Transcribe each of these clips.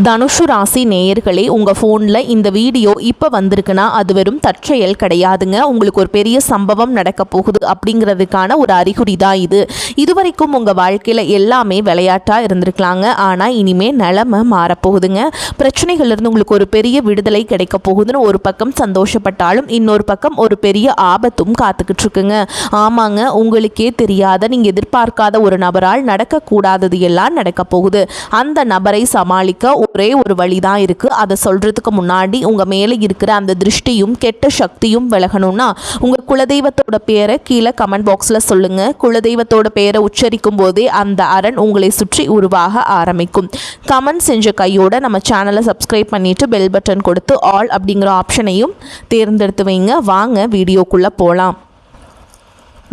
தனுஷு ராசி நேயர்களே, உங்கள் ஃபோனில் இந்த வீடியோ இப்போ வந்திருக்குன்னா அது வெறும் தற்செயல் கிடையாதுங்க. உங்களுக்கு ஒரு பெரிய சம்பவம் நடக்க போகுது அப்படிங்கிறதுக்கான ஒரு அறிகுறி தான் இது. இதுவரைக்கும் உங்கள் வாழ்க்கையில் எல்லாமே விளையாட்டாக இருந்திருக்கலாங்க. ஆனால் இனிமேல் நிலைமை மாறப்போகுதுங்க. பிரச்சனைகள்லேருந்து உங்களுக்கு ஒரு பெரிய விடுதலை கிடைக்க போகுதுன்னு ஒரு பக்கம் சந்தோஷப்பட்டாலும் இன்னொரு பக்கம் ஒரு பெரிய ஆபத்தும் காத்துக்கிட்டு இருக்குங்க. ஆமாங்க, உங்களுக்கே தெரியாத நீங்கள் எதிர்பார்க்காத ஒரு நபரால் நடக்கக்கூடாதது எல்லாம் நடக்க போகுது. அந்த நபரை சமாளிக்க ஒரே ஒரு வழி தான் இருக்குது. அதை சொல்கிறதுக்கு முன்னாடி உங்கள் மேலே இருக்கிற அந்த திருஷ்டியும் கெட்ட சக்தியும் விலகணும்னா உங்கள் குலதெய்வத்தோட பேரை கீழே கமெண்ட் பாக்ஸில் சொல்லுங்கள். குலதெய்வத்தோட பேரை உச்சரிக்கும் போதே அந்த அரண் உங்களை சுற்றி உருவாக ஆரம்பிக்கும். கமெண்ட் செஞ்ச கையோட நம்ம சேனலை சப்ஸ்கிரைப் பண்ணிவிட்டு பெல் பட்டன் கொடுத்து ஆல் அப்படிங்கிற ஆப்ஷனையும் தேர்ந்தெடுத்து வைங்க. வாங்க வீடியோக்குள்ளே போகலாம்.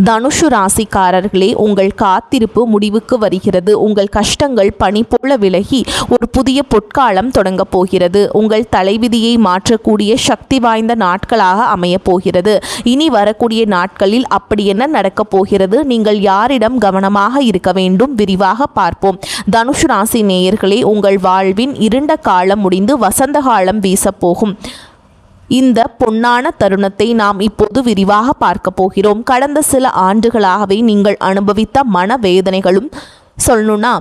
தனுஷு ராசிக்காரர்களே, உங்கள் காத்திருப்பு முடிவுக்கு வருகிறது. உங்கள் கஷ்டங்கள் பனி போல விலகி ஒரு புதிய பொற்காலம் தொடங்க போகிறது. உங்கள் தலைவிதியை மாற்றக்கூடிய சக்தி வாய்ந்த நாட்களாக அமையப் போகிறது. இனி வரக்கூடிய நாட்களில் அப்படி என்ன நடக்கப் போகிறது, நீங்கள் யாரிடம் கவனமாக இருக்க வேண்டும், விரிவாக பார்ப்போம். தனுஷு ராசி நேயர்களே, உங்கள் வாழ்வின் இருண்ட காலம் முடிந்து வசந்த காலம் வீசப்போகும். இந்த பொன்னான தருணத்தை நாம் இப்போது விரிவாக பார்க்க போகிறோம். கடந்த சில ஆண்டுகளாகவே நீங்கள் அனுபவித்த மனவேதனைகளும் சொல்லணும்னா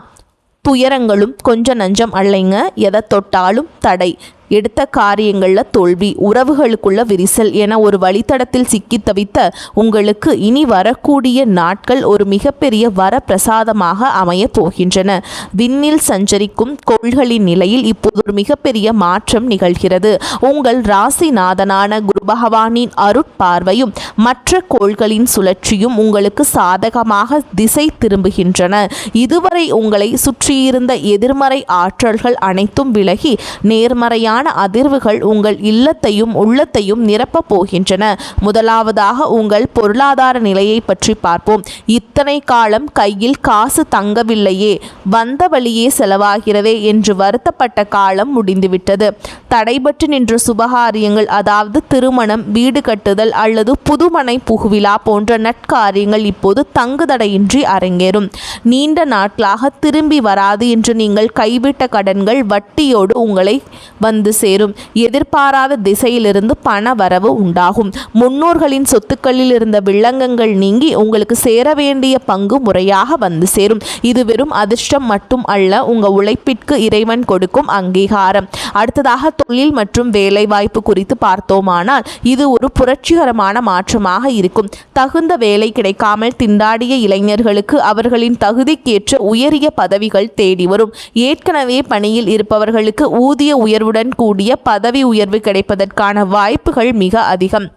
துயரங்களும் கொஞ்சம் நஞ்சம் அல்லைங்க. எதை தொட்டாலும் தடை, எடுத்த காரியங்களில் தோல்வி, உறவுகளுக்குள்ள விரிசல் என ஒரு வழித்தடத்தில் சிக்கி தவித்த உங்களுக்கு இனி வரக்கூடிய நாட்கள் ஒரு மிகப்பெரிய வரப்பிரசாதமாக அமைய போகின்றன. விண்ணில் சஞ்சரிக்கும் கோள்களின் நிலையில் இப்போது ஒரு மிகப்பெரிய மாற்றம் நிகழ்கிறது. உங்கள் ராசிநாதனான குரு பகவானின் அருட்பார்வையும் மற்ற கோள்களின் சுழற்சியும் உங்களுக்கு சாதகமாக திசை திரும்புகின்றன. இதுவரை உங்களை சுற்றியிருந்த எதிர்மறை ஆற்றல்கள் அனைத்தும் விலகி நேர்மறையான அதிர்வுகள் உங்கள் இல்லத்தையும் உள்ளத்தையும் நிரப்பப் போகின்றன. முதலாவதாக உங்கள் பொருளாதார நிலையை பற்றி பார்ப்போம். இத்தனை காலம் கையில் காசு தங்கவில்லையே, வந்த வழியே செலவாகிறதே என்று வருத்தப்பட்ட காலம் முடிந்துவிட்டது. தடைபட்டு நின்ற சுபகாரியங்கள், அதாவது திருமணம், வீடு கட்டுதல் அல்லது புதுமனை புகுவிழா போன்ற நற்காரியங்கள் இப்போது தங்குதடையின்றி அரங்கேறும். நீண்ட நாட்களாக திரும்பி வராது என்று நீங்கள் கைவிட்ட கடன்கள் வட்டியோடு உங்களை வந்து சேரும். எதிர்பாராத திசையிலிருந்து பண வரவு உண்டாகும். முன்னோர்களின் சொத்துக்களில் இருந்த வில்லங்கங்கள் நீங்கி உங்களுக்கு சேர வேண்டிய பங்கு முறையாக வந்து சேரும். இது வெறும் அதிர்ஷ்டம் மட்டும் அல்ல, உங்க உழைப்பிற்கு இறைவன் கொடுக்கும் அங்கீகாரம். அடுத்ததாக தொழில் மற்றும் வேலை வாய்ப்பு குறித்து பார்த்தோமானால் இது ஒரு புரட்சிகரமான மாற்றமாக இருக்கும். தகுந்த வேலை கிடைக்காமல் திண்டாடிய இளைஞர்களுக்கு அவர்களின் தகுதிக்கேற்ற உயரிய பதவிகள் தேடி வரும். ஏற்கனவே பணியில் இருப்பவர்களுக்கு ஊதிய உயர்வுடன் கூடிய பதவி உயர்வு கிடைப்பதற்கான வாய்ப்புகள் மிக அதிகம்.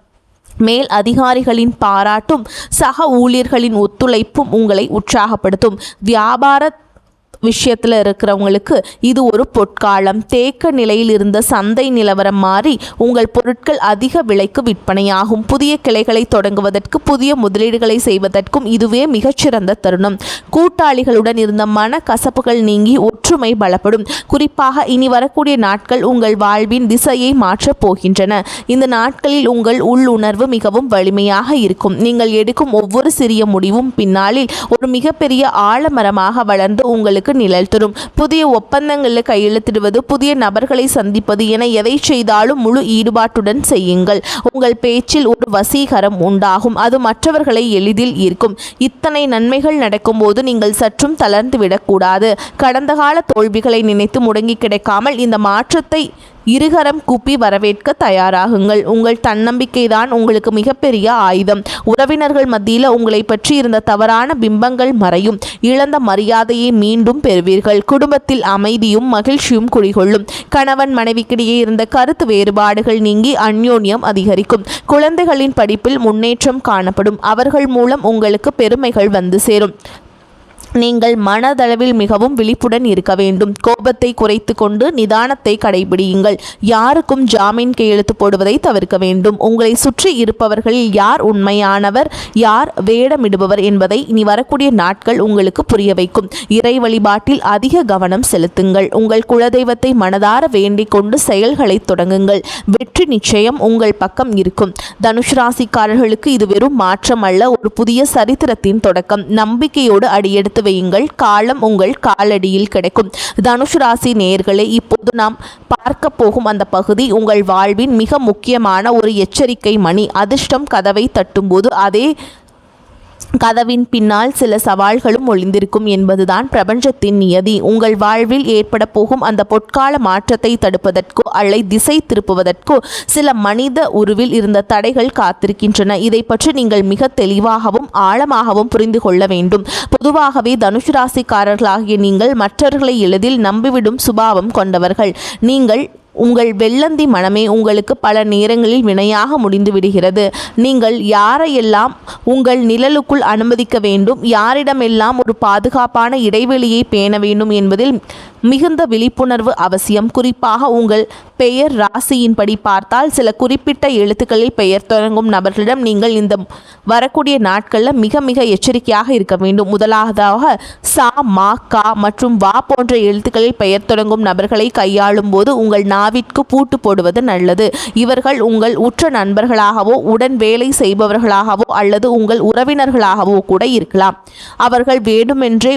மேல் அதிகாரிகளின் பாராட்டும் சக ஊழியர்களின் ஒத்துழைப்பும் உங்களை உற்சாகப்படுத்தும். வியாபார விஷயத்தில் இருக்கிறவங்களுக்கு இது ஒரு பொற்காலம். தேக்க நிலையில் இருந்த சந்தை நிலவரம் மாறி உங்கள் பொருட்கள் அதிக விலைக்கு விற்பனையாகும். புதிய கிளைகளை தொடங்குவதற்கு, புதிய முதலீடுகளை செய்வதற்கும் இதுவே மிகச்சிறந்த தருணம். கூட்டாளிகளுடன் இருந்த மன கசப்புகள் நீங்கி ஒற்றுமை பலப்படும். குறிப்பாக இனி வரக்கூடிய நாட்கள் உங்கள் வாழ்வின் திசையை மாற்றப் போகின்றன. இந்த நாட்களில் உங்கள் உள்ளுணர்வு மிகவும் வலிமையாக இருக்கும். நீங்கள் எடுக்கும் ஒவ்வொரு சிறிய முடிவும் பின்னாளில் ஒரு மிகப்பெரிய ஆலமரமாக வளர்ந்து உங்களுக்கு நிழல் தரும். புதிய ஒப்பந்தங்களில் கையெழுத்திடுவது, புதிய நபர்களை சந்திப்பது என எதை செய்தாலும் முழு ஈடுபாட்டுடன் செய்யுங்கள். உங்கள் பேச்சில் ஒரு வசீகரம் உண்டாகும். அது மற்றவர்களை எளிதில் ஈர்க்கும். இத்தனை நன்மைகள் நடக்கும்போது நீங்கள் சற்றும் தளர்ந்து விடக்கூடாது. கடந்த கால தோல்விகளை நினைத்து முடங்கி கிடைக்காமல் இந்த மாற்றத்தை இருகரம் கூப்பி வரவேற்க தயாராகுங்கள். உங்கள் தன்னம்பிக்கை தான் உங்களுக்கு மிகப்பெரிய ஆயுதம். உறவினர்கள் மத்தியில் உங்களை பற்றி இருந்த தவறான பிம்பங்கள் மறையும். இழந்த மரியாதையை மீண்டும் பெறுவீர்கள். குடும்பத்தில் அமைதியும் மகிழ்ச்சியும் குடிகொள்ளும். கணவன் மனைவிக்கிடையே இருந்த கருத்து வேறுபாடுகள் நீங்கி அந்யோன்யம் அதிகரிக்கும். குழந்தைகளின் படிப்பில் முன்னேற்றம் காணப்படும். அவர்கள் மூலம் உங்களுக்கு பெருமைகள் வந்து சேரும். நீங்கள் மனதளவில் மிகவும் விழிப்புடன் இருக்க வேண்டும். கோபத்தை குறைத்து கொண்டு நிதானத்தை கடைபிடியுங்கள். யாருக்கும் ஜாமீன் கையெழுத்து போடுவதை தவிர்க்க வேண்டும். உங்களை சுற்றி இருப்பவர்களில் யார் உண்மையானவர், யார் வேடமிடுபவர் என்பதை இனி வரக்கூடிய நாட்கள் உங்களுக்கு புரிய வைக்கும். இறை வழிபாட்டில் அதிக கவனம் செலுத்துங்கள். உங்கள் குலதெய்வத்தை மனதார வேண்டிக் கொண்டு செயல்களை தொடங்குங்கள். வெற்றி நிச்சயம் உங்கள் பக்கம் இருக்கும். தனுஷ் ராசிக்காரர்களுக்கு இது வெறும் மாற்றம் அல்ல, ஒரு புதிய சரித்திரத்தின் தொடக்கம். நம்பிக்கையோடு அடியெடுத்து வையுங்கள், காலம் உங்கள் காலடியில் கிடைக்கும். தனுசு ராசி நேயர்களே, இப்போது நாம் பார்க்க போகும் அந்த பகுதி உங்கள் வாழ்வின் மிக முக்கியமான ஒரு எச்சரிக்கை மணி. அதிர்ஷ்டம் கதவை தட்டும்போது அதே கதவின் பின்னால் சில சவால்களும் ஒளிந்திருக்கும் என்பதுதான் பிரபஞ்சத்தின் நியதி. உங்கள் வாழ்வில் ஏற்பட போகும் அந்த பொற்கால மாற்றத்தை தடுப்பதற்கோ அல்லது திசை திருப்புவதற்கோ சில மனித உருவில் இருந்த தடைகள் காத்திருக்கின்றன. இதை பற்றி நீங்கள் மிக தெளிவாகவும் ஆழமாகவும் புரிந்து கொள்ள வேண்டும். பொதுவாகவே தனுசு ராசிக்காரர்களாகிய நீங்கள் மற்றவர்களை எளிதில் நம்பிவிடும் சுபாவம் கொண்டவர்கள். உங்கள் வெள்ளந்தி மனமே உங்களுக்கு பல நேரங்களில் வினையாக முடிந்து விடுகிறது. நீங்கள் யாரையெல்லாம் உங்கள் நிழலுக்குள் அனுமதிக்க வேண்டும், யாரிடமெல்லாம் ஒரு பாதுகாப்பான இடைவெளியை பேண வேண்டும் என்பதில் மிகுந்த விழிப்புணர்வு அவசியம். குறிப்பாக உங்கள் பெயர் ராசியின்படி பார்த்தால் சில குறிப்பிட்ட எழுத்துக்களில் பெயர் தொடங்கும் நபர்களிடம் நீங்கள் இந்த வரக்கூடிய நாட்களில் மிக மிக எச்சரிக்கையாக இருக்க வேண்டும். முதலாவதாக சா, மா, கா மற்றும் வா போன்ற எழுத்துக்களில் பெயர் தொடங்கும் நபர்களை கையாளும் போது உங்கள் நாவிற்கு பூட்டு போடுவது நல்லது. இவர்கள் உங்கள் உற்ற நண்பர்களாகவோ உடன் வேலை செய்பவர்களாகவோ அல்லது உங்கள் உறவினர்களாகவோ கூட இருக்கலாம். அவர்கள் வேண்டுமென்றே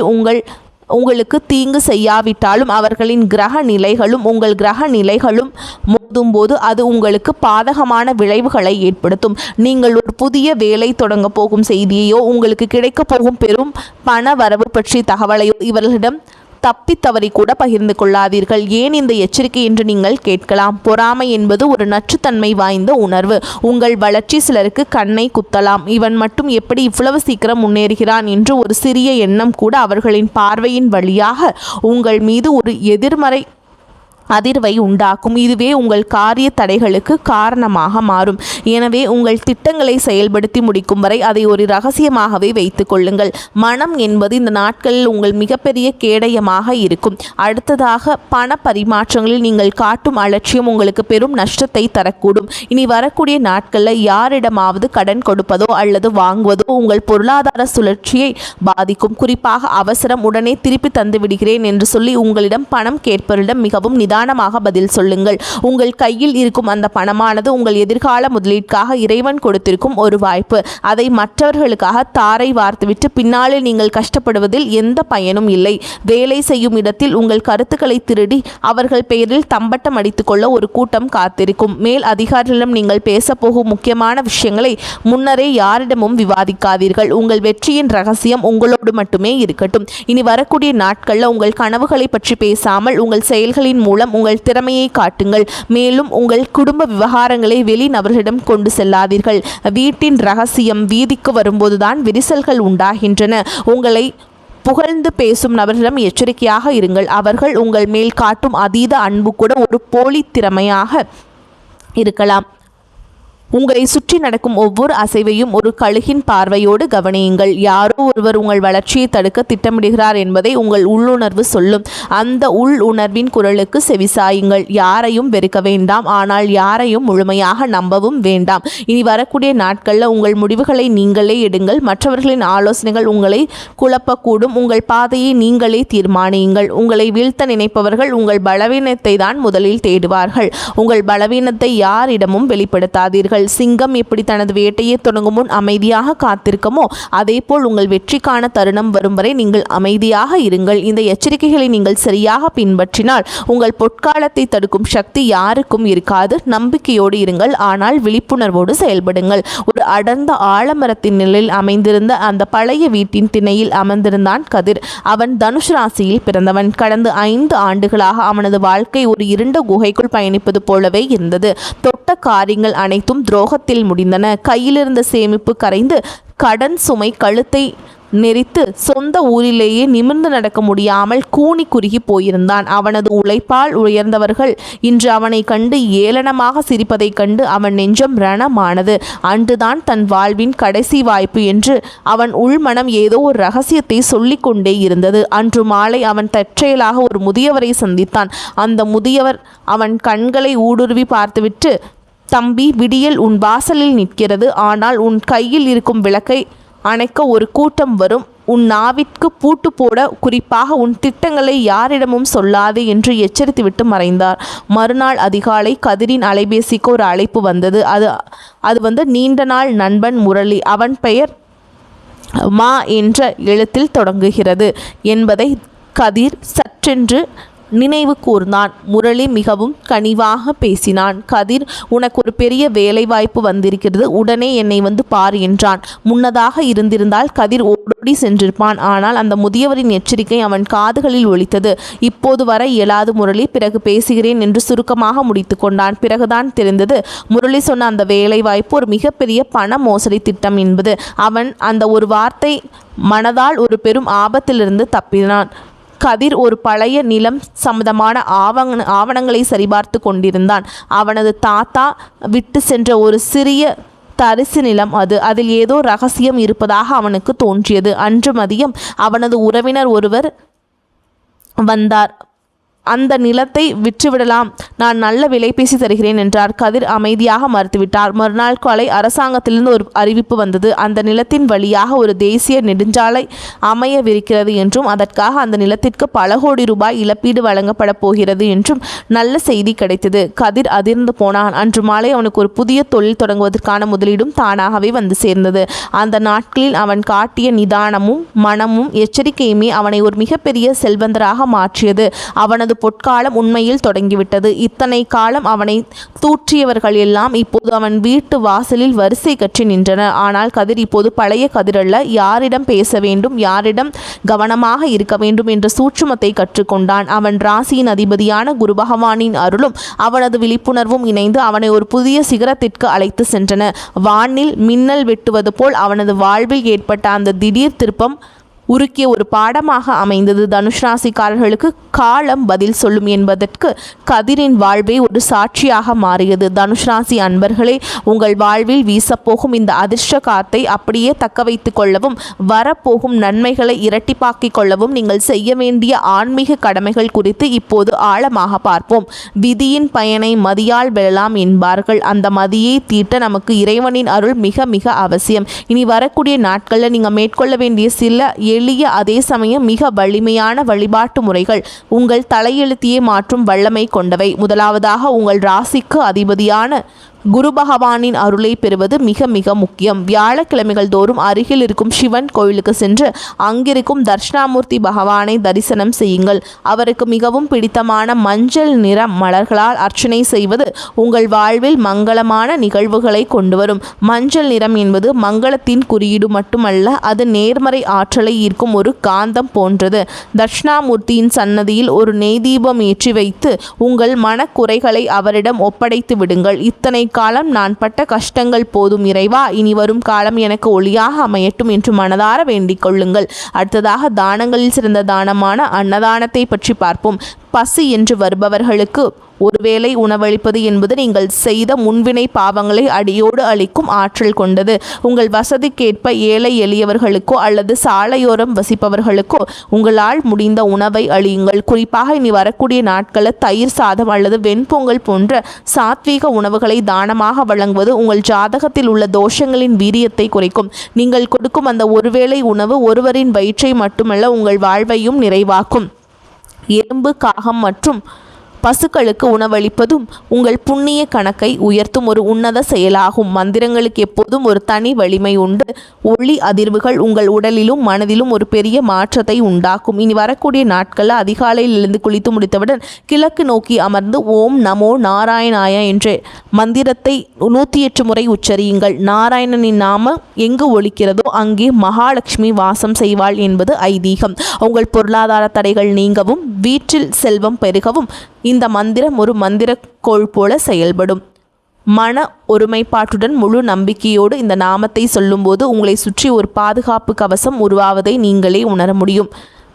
உங்களுக்கு தீங்கு செய்யாவிட்டாலும் அவர்களின் கிரக நிலைகளும் உங்கள் கிரக நிலைகளும் மோதும்போது அது உங்களுக்கு பாதகமான விளைவுகளை ஏற்படுத்தும். நீங்கள் ஒரு புதிய வேலை தொடங்க போகும் செய்தியையோ உங்களுக்கு கிடைக்க போகும் பெரும் பண வரவு பற்றிய தகவலையோ இவர்களிடம் தப்பித்தவறி கூட பகிர்ந்து கொள்ளாதீர்கள். ஏன் இந்த எச்சரிக்கை என்று நீங்கள் கேட்கலாம். பொறாமை என்பது ஒரு நச்சுத்தன்மை வாய்ந்த உணர்வு. உங்கள் வளர்ச்சி சிலருக்கு கண்ணை குத்தலாம். இவன் மட்டும் எப்படி இவ்வளவு சீக்கிரம் முன்னேறுகிறான் என்று ஒரு சிறிய எண்ணம் கூட அவர்களின் பார்வையின் வழியாக உங்கள் மீது ஒரு எதிர்மறை அதிர்வை உண்டாக்கும். இதுவே உங்கள் காரிய தடைகளுக்கு காரணமாக மாறும். எனவே உங்கள் திட்டங்களை செயல்படுத்தி முடிக்கும் வரை அதை ஒரு ரகசியமாகவே வைத்துக் கொள்ளுங்கள். மனம் என்பது இந்த நாட்களில் உங்கள் மிகப்பெரிய கேடயமாக இருக்கும். அடுத்ததாக பண பரிமாற்றங்களில் நீங்கள் காட்டும் அலட்சியம் உங்களுக்கு பெரும் நஷ்டத்தை தரக்கூடும். இனி வரக்கூடிய நாட்களில் யாரிடமாவது கடன் கொடுப்பதோ அல்லது வாங்குவதோ உங்கள் பொருளாதார சுழற்சியை பாதிக்கும். குறிப்பாக அவசரம், உடனே திருப்பி தந்து விடுகிறேன் என்று சொல்லி உங்களிடம் பணம் கேட்பவரிடம் மிகவும் நிதானமாக பதில் சொல்லுங்கள். உங்கள் கையில் இருக்கும் அந்த பணமானது உங்கள் எதிர்கால முதலீட்டுக்காக இறைவன் கொடுத்திருக்கும் ஒரு வாய்ப்பு. அதை மற்றவர்களுக்காக தாரை வார்த்துவிட்டு பின்னாளில் நீங்கள் கஷ்டப்படுவதில் எந்த பயனும் இல்லை. வேலை செய்யும் இடத்தில் உங்கள் கருத்துக்களை திருடி அவர்கள் பெயரில் தம்பட்டம் அடித்துக் கொள்ள ஒரு கூட்டம் காத்திருக்கும். மேல் அதிகாரிகளிடம் நீங்கள் பேசப்போகும் முக்கியமான விஷயங்களை முன்னரே யாரிடமும் விவாதிக்காதீர்கள். உங்கள் வெற்றியின் ரகசியம் உங்களோடு மட்டுமே இருக்கட்டும். இனி வரக்கூடிய நாட்களில் உங்கள் கனவுகளை பற்றி பேசாமல் உங்கள் செயல்களின் மூலம் உங்கள் திறமையை காட்டுங்கள். மேலும் உங்கள் குடும்ப விவகாரங்களை வெளி நபர்களிடம் கொண்டு செல்லாதீர்கள். வீட்டின் ரகசியம் வீதிக்கு வரும்போதுதான் விரிசல்கள் உண்டாகின்றன. உங்களை புகழ்ந்து பேசும் நபர்களிடம் எச்சரிக்கையாக இருங்கள். அவர்கள் உங்கள் மேல் காட்டும் அதீத அன்பு கூட ஒரு போலி திறமையாக இருக்கலாம். உங்களை சுற்றி நடக்கும் ஒவ்வொரு அசைவையும் ஒரு கழுகின் பார்வையோடு கவனியுங்கள். யாரோ ஒருவர் உங்கள் வளர்ச்சியை தடுக்க திட்டமிடுகிறார் என்பதை உங்கள் உள்ளுணர்வு சொல்லும். அந்த உள்ளுணர்வின் குரலுக்கு செவிசாயுங்கள். யாரையும் வெறுக்க வேண்டாம், ஆனால் யாரையும் முழுமையாக நம்பவும் வேண்டாம். இனி வரக்கூடிய நாட்களில் உங்கள் முடிவுகளை நீங்களே எடுங்கள். மற்றவர்களின் ஆலோசனைகள் உங்களை குழப்பக்கூடும். உங்கள் பாதையை நீங்களே தீர்மானியுங்கள். உங்களை வீழ்த்த நினைப்பவர்கள் உங்கள் பலவீனத்தை தான் முதலில் தேடுவார்கள். உங்கள் பலவீனத்தை யாரிடமும் வெளிப்படுத்தாதீர்கள். சிங்கம் எப்படி தனது வேட்டையை தொடங்கும் முன் அமைதியாக காத்திருக்குமோ அதேபோல் உங்கள் வெற்றிக்கான தருணம் வரும் வரை நீங்கள் அமைதியாக இருங்கள். இந்த எச்சரிக்கைகளை நீங்கள் சரியாக பின்பற்றினால் உங்கள் பொற்காலத்தை தடுக்கும் சக்தி யாருக்கும் இருக்காது. நம்பிக்கையோடு இருங்கள், ஆனால் விழிப்புணர்வோடு செயல்படுங்கள். ஒரு அடர்ந்த ஆலமரத்தின் நிலையில் அமைந்திருந்த அந்த பழைய வீட்டின் திணையில் அமர்ந்திருந்தான் கதிர். அவன் தனுஷ் ராசியில் பிறந்தவன். கடந்த 5 ஆண்டுகளாக அவனது வாழ்க்கை ஒரு இருண்ட குகைக்குள் பயணிப்பது போலவே இருந்தது. தொட்ட காரியங்கள் அனைத்தும் துரோகத்தில் முடிந்தன. கையிலிருந்த சேமிப்பு கரைந்து கடன் சுமை கழுத்தை நெறித்து சொந்த ஊரிலேயே நிமிர்ந்து நடக்க முடியாமல் கூனி குறுகி போயிருந்தான். அவனது உழைப்பால் உயர்ந்தவர்கள் இன்று அவனை கண்டு ஏளனமாக சிரிப்பதைக் கண்டு அவன் நெஞ்சம் ரணமானது. அன்றுதான் தன் வாழ்வின் கடைசி வாய்ப்பு என்று அவன் உள்மனம் ஏதோ ஒரு ரகசியத்தை சொல்லிக்கொண்டே இருந்தது. அன்று மாலை அவன் தற்செயலாக ஒரு முதியவரை சந்தித்தான். அந்த முதியவர் அவன் கண்களை ஊடுருவி பார்த்துவிட்டு, தம்பி, விடியல் உன் வாசலில் நிற்கிறது. ஆனால் உன் கையில் இருக்கும் விளக்கை அணைக்க ஒரு கூட்டம் வரும். உன் நாவிற்கு பூட்டு போட, குறிப்பாக உன் திட்டங்களை யாரிடமும் சொல்லாதே என்று எச்சரித்துவிட்டு மறைந்தார். மறுநாள் அதிகாலை கதிரின் அலைபேசிக்கு ஒரு அழைப்பு வந்தது. அது நீண்ட நாள் நண்பன் முரளி. அவன் பெயர் மா என்ற எழுத்தில் தொடங்குகிறது என்பதை கதிர் சற்றென்று நினைவு கூர்ந்தான். முரளி மிகவும் கனிவாக பேசினான். கதிர், உனக்கு ஒரு பெரிய வேலைவாய்ப்பு வந்திருக்கிறது, உடனே என்னை வந்து பார் என்றான். முன்னதாக இருந்திருந்தால் கதிர் ஓடோடி சென்றிருப்பான். ஆனால் அந்த முதியவரின் எச்சரிக்கை அவன் காதுகளில் ஒலித்தது. இப்போது வர இயலாது முரளி, பிறகு பேசுகிறேன் என்று சுருக்கமாக முடித்து கொண்டான். பிறகுதான் தெரிந்தது முரளி சொன்ன அந்த வேலைவாய்ப்பு ஒரு மிகப்பெரிய பண மோசடி திட்டம் என்பது. அவன் அந்த ஒரு வார்த்தை மனதால் ஒரு பெரும் ஆபத்திலிருந்து தப்பினான். கதிர் ஒரு பழைய நிலம் சம்பந்தமான ஆவணங்களை சரிபார்த்து கொண்டிருந்தான். அவனது தாத்தா விட்டு சென்ற ஒரு சிறிய தரிசு நிலம் அது. அதில் ஏதோ ரகசியம் இருப்பதாக அவனுக்கு தோன்றியது. அன்று மதியம் அவனது உறவினர் ஒருவர் வந்தார். அந்த நிலத்தை விற்றுவிடலாம், நான் நல்ல விலை பேசி தருகிறேன் என்றார். கதிர் அமைதியாக மறுத்துவிட்டார். மறுநாள் காலை அரசாங்கத்திலிருந்து ஒரு அறிவிப்பு வந்தது. அந்த நிலத்தின் வழியாக ஒரு தேசிய நெடுஞ்சாலை அமையவிருக்கிறது என்றும் அதற்காக அந்த நிலத்திற்கு பல கோடி ரூபாய் இழப்பீடு வழங்கப்பட போகிறது என்றும் நல்ல செய்தி கிடைத்தது. கதிர் அதிர்ந்து போனான். அன்று மாலை அவனுக்கு ஒரு புதிய தொழில் தொடங்குவதற்கான முதலீடும் தானாகவே வந்து சேர்ந்தது. அந்த நாட்களில் அவன் காட்டிய நிதானமும் மனமும் எச்சரிக்கையுமே அவனை ஒரு மிகப்பெரிய செல்வந்தராக மாற்றியது. அவனது பொற்காலம் உண்மையில் தொடங்கிவிட்டது. இத்தனை காலம் அவனை தூற்றியவர்கள் எல்லாம் இப்போது அவன் வீட்டு வாசலில் வரிசை கற்றி நின்றனர். ஆனால் கதிர் இப்போது பழைய கதிரல்ல. யாரிடம் பேச வேண்டும், யாரிடம் கவனமாக இருக்க வேண்டும் என்ற சூட்சுமத்தை கற்றுக்கொண்டான். அவன் ராசியின் அதிபதியான குரு பகவானின் அருளும் அவனது விழிப்புணர்வும் இணைந்து அவனை ஒரு புதிய சிகரத்திற்கு அழைத்து சென்றன. வானில் மின்னல் வெட்டுவது போல் அவனது வாழ்வில் ஏற்பட்ட அந்த திடீர் திருப்பம் உருக்கிய ஒரு பாடமாக அமைந்தது. தனுஷ் ராசிக்காரர்களுக்கு காலம் பதில் சொல்லும் என்பதற்கு கதிரின் வாழ்வே ஒரு சாட்சியாக மாறியது. தனுஷ் ராசி அன்பர்களே, உங்கள் வாழ்வில் வீசப்போகும் இந்த அதிர்ஷ்ட காத்தை அப்படியே தக்க வைத்து கொள்ளவும் வரப்போகும் நன்மைகளை இரட்டிப்பாக்கிக் கொள்ளவும் நீங்கள் செய்ய வேண்டிய ஆன்மீக கடமைகள் குறித்து இப்போது ஆழமாக பார்ப்போம். விதியின் பயனை மதியால் வெல்லலாம் என்பார்கள். அந்த மதியை தீட்ட நமக்கு இறைவனின் அருள் மிக மிக அவசியம். இனி வரக்கூடிய நாட்களில் நீங்கள் மேற்கொள்ள வேண்டிய சில எளிய அதே சமயம் மிக வலிமையான வழிபாட்டு முறைகள் உங்கள் தலையெழுத்தையே மாற்றும் வல்லமை கொண்டவை. முதலாவதாக, உங்கள் ராசிக்கு அதிபதியான குரு பகவானின் அருளை பெறுவது மிக மிக முக்கியம். வியாழக்கிழமைகள் தோறும் அருகில் இருக்கும் சிவன் கோயிலுக்கு சென்று அங்கிருக்கும் தட்சிணாமூர்த்தி பகவானை தரிசனம் செய்யுங்கள். அவருக்கு மிகவும் பிடித்தமான மஞ்சள் நிற மலர்களால் அர்ச்சனை செய்வது உங்கள் வாழ்வில் மங்களமான நிகழ்வுகளை கொண்டு வரும். மஞ்சள் நிறம் என்பது மங்களத்தின் குறியீடு மட்டுமல்ல, அது நேர்மறை ஆற்றலை ஈர்க்கும் ஒரு காந்தம் போன்றது. தட்சிணாமூர்த்தியின் சன்னதியில் ஒரு நெய் தீபம் ஏற்றி வைத்து உங்கள் மனக்குறைகளை அவரிடம் ஒப்படைத்து விடுங்கள். இத்தனை காலம் நான் பட்ட கஷ்டங்கள் போதும் இறைவா, இனி வரும் காலம் எனக்கு ஒளியாக அமையட்டும் என்று மனதார வேண்டிக் கொள்ளுங்கள். அடுத்ததாக, தானங்களில் சிறந்த தானமான அன்னதானத்தை பற்றி பார்ப்போம். பசி என்று வருபவர்களுக்கு ஒருவேளை உணவளிப்பது என்பது நீங்கள் செய்த முன்வினை பாவங்களை அடியோடு அளிக்கும் ஆற்றல் கொண்டது. உங்கள் வசதிக்கேற்ப ஏழை எளியவர்களுக்கோ அல்லது சாலையோரம் வசிப்பவர்களுக்கோ உங்களால் முடிந்த உணவை அளியுங்கள். குறிப்பாக இனி வரக்கூடிய நாட்களில் தயிர் சாதம் அல்லது வெண்பொங்கல் போன்ற சாத்வீக உணவுகளை தானமாக வழங்குவது உங்கள் ஜாதகத்தில் உள்ள தோஷங்களின் வீரியத்தை குறைக்கும். நீங்கள் கொடுக்கும் அந்த ஒருவேளை உணவு ஒருவரின் வயிற்றை மட்டுமல்ல, உங்கள் வாழ்வையும் நிறைவாக்கும். எறும்பு, காகம் மற்றும் பசுக்களுக்கு உணவளிப்பதும் உங்கள் புண்ணிய கணக்கை உயர்த்தும் ஒரு உன்னத செயலாகும். மந்திரங்களுக்கு எப்போதும் ஒரு தனி வலிமை உண்டு. ஒளி அதிர்வுகள் உங்கள் உடலிலும் மனதிலும் ஒரு பெரிய மாற்றத்தை உண்டாக்கும். இனி வரக்கூடிய நாட்களில் அதிகாலையில் எழுந்து குளித்து முடித்தவுடன் கிழக்கு நோக்கி அமர்ந்து ஓம் நமோ நாராயணாய என்ற மந்திரத்தை 108 முறை உச்சரியுங்கள். நாராயணனின் நாமம் எங்கு ஒலிக்கிறதோ அங்கே மகாலட்சுமி வாசம் செய்வாள் என்பது ஐதீகம். உங்கள் பொருளாதார தடைகள் நீங்கவும் வீட்டில் செல்வம் பெருகவும் இந்த மந்திரம் ஒரு மந்திரக்கோள் போல செயல்படும். மன ஒருமைப்பாட்டுடன் முழு நம்பிக்கையோடு இந்த நாமத்தை சொல்லும்போது உங்களை சுற்றி ஒரு பாதுகாப்பு கவசம் உருவாவதை நீங்களே உணர முடியும்.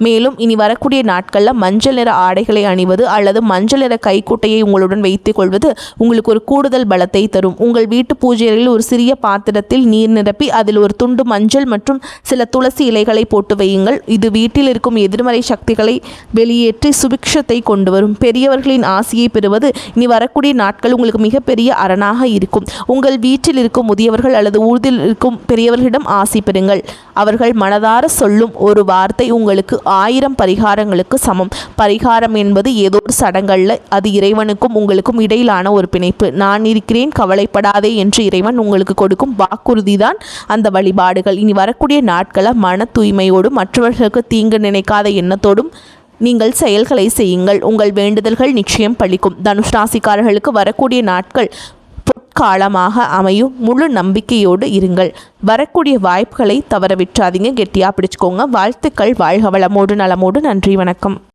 மேலும் இனி வரக்கூடிய நாட்களில் மஞ்சள் நிற ஆடைகளை அணிவது அல்லது மஞ்சள் நிற கைக்குட்டையை உங்களுடன் வைத்துக் கொள்வது உங்களுக்கு ஒரு கூடுதல் பலத்தை தரும். உங்கள் வீட்டு பூஜைகளில் ஒரு சிறிய பாத்திரத்தில் நீர் நிரப்பி அதில் ஒரு துண்டு மஞ்சள் மற்றும் சில துளசி இலைகளை போட்டு வையுங்கள். இது வீட்டில் இருக்கும் எதிர்மறை சக்திகளை வெளியேற்றி சுபிக்ஷத்தை கொண்டு வரும். பெரியவர்களின் ஆசையை பெறுவது இனி வரக்கூடிய நாட்கள் உங்களுக்கு மிகப்பெரிய அரணாக இருக்கும். உங்கள் வீட்டில் இருக்கும் முதியவர்கள் அல்லது ஊரில் இருக்கும் பெரியவர்களிடம் ஆசை பெறுங்கள். அவர்கள் மனதார சொல்லும் ஒரு வார்த்தை உங்களுக்கு 1000 பரிகாரங்களுக்கு சமம். பரிகாரம் என்பது ஏதோ ஒரு சடங்கல்ல, அது இறைவனுக்கும் உங்களுக்கும் இடையிலான ஒரு பிணைப்பு. நான் இருக்கிறேன், கவலைப்படாதே என்று இறைவன் உங்களுக்கு கொடுக்கும் வாக்குறுதி தான் அந்த வழிபாடுகள். இனி வரக்கூடிய நாட்களை மன தூய்மையோடு, மற்றவர்களுக்கு தீங்கு நினைக்காத எண்ணத்தோடும் நீங்கள் செயல்களை செய்யுங்கள். உங்கள் வேண்டுதல்கள் நிச்சயம் பலிக்கும். தனுஷ் ராசிக்காரர்களுக்கு வரக்கூடிய நாட்கள் பொற்காலமாக அமையும். முழு நம்பிக்கையோடு இருங்கள். வரக்கூடிய வாய்ப்புகளை தவற விட்டுறாதீங்க. கெட்டியாக பிடிச்சுக்கோங்க. வாழ்த்துக்கள். வாழ்க வளமோடு நலமோடு. நன்றி, வணக்கம்.